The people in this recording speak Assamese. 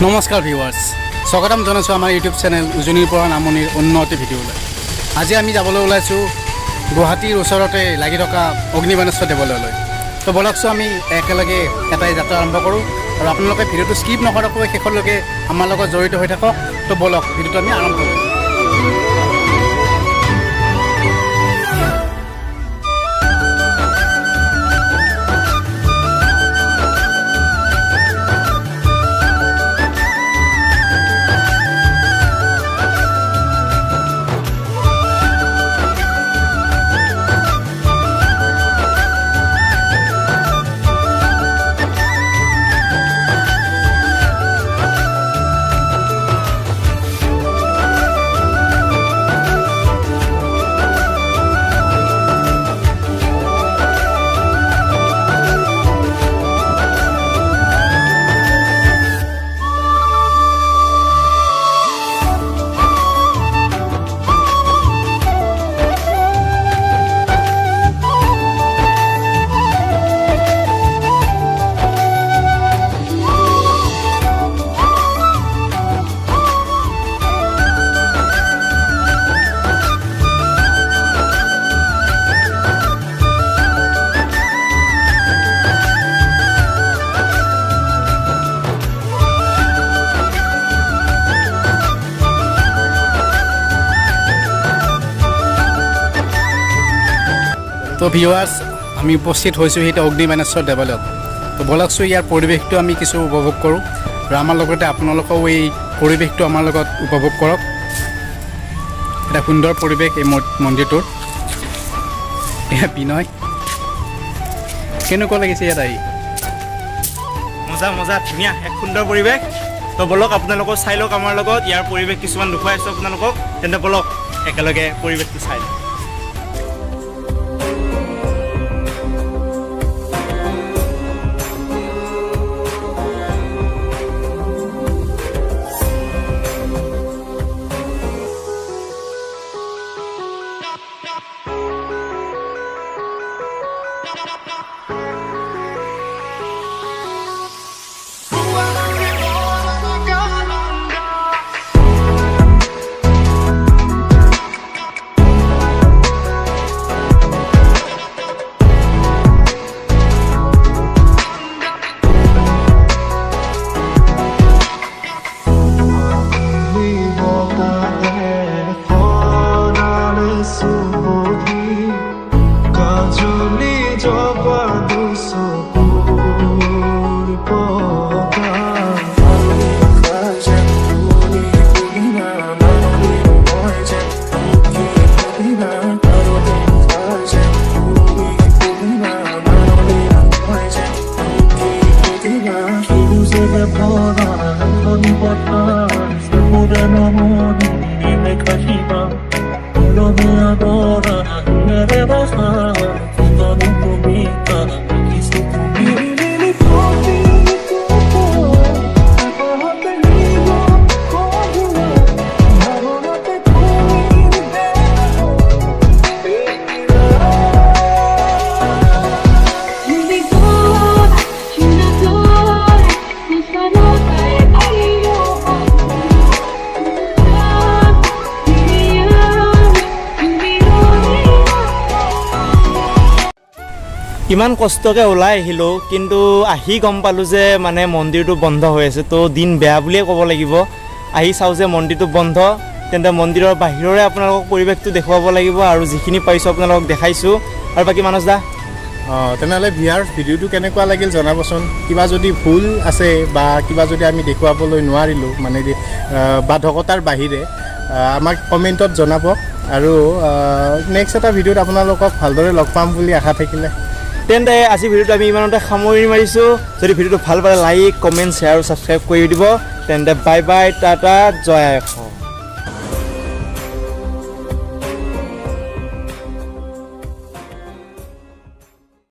নমস্কাৰ ভিউৱাৰ্ছ, স্বাগতম জনাইছোঁ আমাৰ ইউটিউব চেনেল উজনিৰ পৰা নামনিৰ উন্নতি ভিডিঅ'লৈ। আজি আমি যাবলৈ ওলাইছোঁ গুৱাহাটীৰ ওচৰতে লাগি থকা অগ্নি বানেশ্বৰ দেৱালয়লৈ। তো বলকচোন আমি একেলগে এটাই যাত্ৰা আৰম্ভ কৰোঁ আৰু আপোনালোকে ভিডিঅ'টো স্কিপ নকৰাকৈ শেষলৈকে আমাৰ লগত জড়িত হৈ থাকক। তো বলক ভিডিঅ'টো আমি আৰম্ভ কৰোঁ। তো ভিউৱাৰ্ছ, আমি উপস্থিত হৈছোঁ সেইটো অগ্নি বানেশ্বৰ দেৱালয়ত। তো বলকচোন ইয়াৰ পৰিৱেশটো আমি কিছু উপভোগ কৰোঁ আৰু আমাৰ লগতে আপোনালোকেও এই পৰিৱেশটো আমাৰ লগত উপভোগ কৰক। এটা সুন্দৰ পৰিৱেশ এই মন্দিৰটোৰ। এয়া বিনয়, কেনেকুৱা লাগিছে ইয়াত আহি? মজা মজা, ধুনীয়া এক সুন্দৰ পৰিৱেশ। তো বলক আপোনালোকক চাই লওক আমাৰ লগত ইয়াৰ পৰিৱেশ কিছুমান দেখুৱাই আছোঁ আপোনালোকক। তেন্তে বলক একেলগে পৰিৱেশটো চাই লওক। ইমান কষ্টকৈ ওলাই আহিলোঁ, কিন্তু আহি গম পালোঁ যে মানে মন্দিৰটো বন্ধ হৈ আছে। তো দিন বেয়া বুলিয়ে ক'ব লাগিব। আহি চাওঁ যে মন্দিৰটো বন্ধ, তেন্তে মন্দিৰৰ বাহিৰৰে আপোনালোকক পৰিৱেশটো দেখুৱাব লাগিব আৰু যিখিনি পাৰিছোঁ আপোনালোকক দেখাইছোঁ। আৰু বাকী মানস দা, তেনেহ'লে ভিডিঅ'টো কেনেকুৱা লাগিল জনাবচোন। কিবা যদি ভুল আছে বা কিবা যদি আমি দেখুৱাবলৈ নোৱাৰিলোঁ মানে বাধকতাৰ বাহিৰে আমাক কমেণ্টত জনাব। আৰু নেক্সট এটা ভিডিঅ'ত আপোনালোকক ভালদৰে লগ পাম বুলি আশা থাকিলে। তেন্তে আজি ভিডিঅ'টো আমি ইমানতে সামৰি মাৰিছোঁ। যদি ভিডিঅ'টো ভাল পালে লাইক, কমেণ্ট, শ্বেয়াৰ আৰু ছাবস্ক্ৰাইব কৰি দিব। তেন্তে বাই বাই, টাটা, জয় অসম।